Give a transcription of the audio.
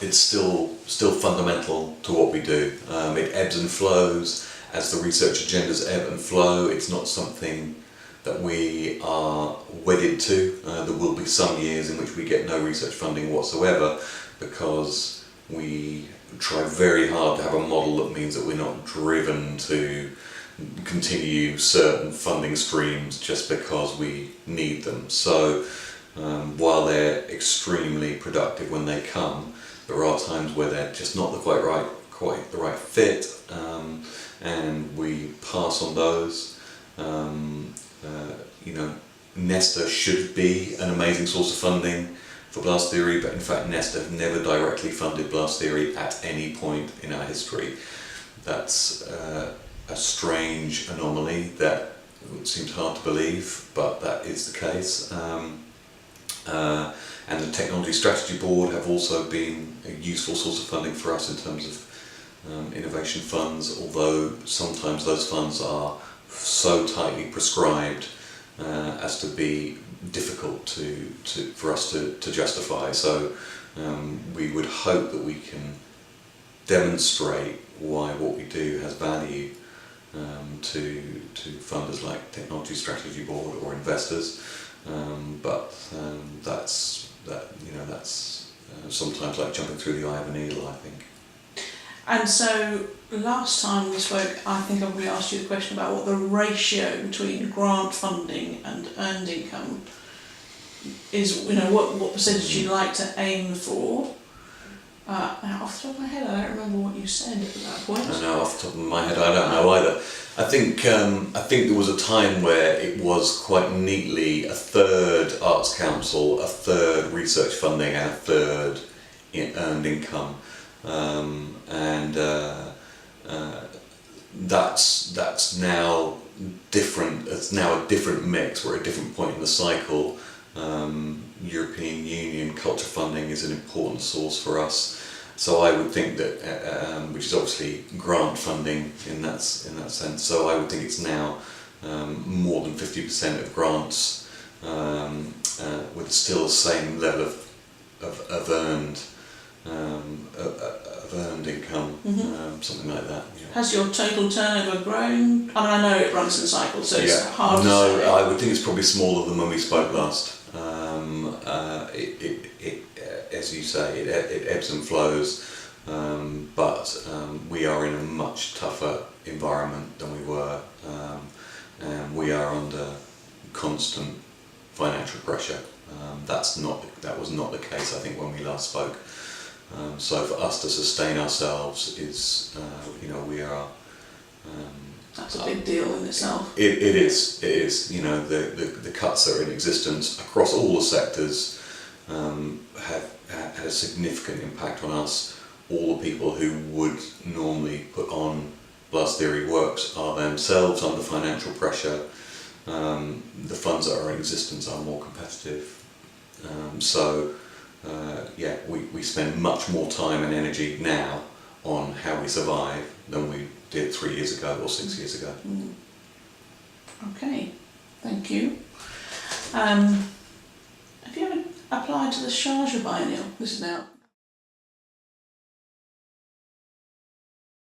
it's still fundamental to what we do. It ebbs and flows as the research agendas ebb and flow. It's not something that we are wedded to. There will be some years in which we get no research funding whatsoever, because we try very hard to have a model that means that we're not driven to continue certain funding streams just because we need them. So while they're extremely productive when they come, there are times where they're just not quite the right fit, and we pass on those. Nesta should be an amazing source of funding for blast theory, but in fact Nesta have never directly funded blast theory at any point in our history. That's a strange anomaly that seems hard to believe, but that is the case. And the Technology Strategy Board have also been a useful source of funding for us in terms of innovation funds, although sometimes those funds are so tightly prescribed as to be difficult for us to justify. So we would hope that we can demonstrate why what we do has value to funders like Technology Strategy Board or investors, but that's sometimes like jumping through the eye of a needle, I think. And so last time we spoke, I think I probably asked you the question about what the ratio between grant funding and earned income is, what percentage you'd like to aim for. Now, off the top of my head, I don't remember what you said at that point. I know, off the top of my head, I don't know either. I think there was a time where it was quite neatly a third Arts Council, a third research funding, and a third earned income. That's now different. It's now a different mix. We're at a different point in the cycle. European Union culture funding is an important source for us. So I would think that, which is obviously grant funding in that sense. So I would think it's now more than 50% of grants, with still the same level of earned income, something like that. Yeah. Has your total turnover grown? I know it runs in cycles, so it's hard to say. No, I would think it's probably smaller than when we spoke last. As you say, it ebbs and flows, but we are in a much tougher environment than we were, and we are under constant financial pressure. That was not the case, I think, when we last spoke. So for us to sustain ourselves is, we are. That's a big deal in itself. It is. The cuts that are in existence across all the sectors have had a significant impact on us. All the people who would normally put on blast theory works are themselves under financial pressure. The funds that are in existence are more competitive. We spend much more time and energy now on how we survive than we did 3 years ago or 6 years ago. Okay, thank you. Have you ever applied to the Charge Biennial? This is now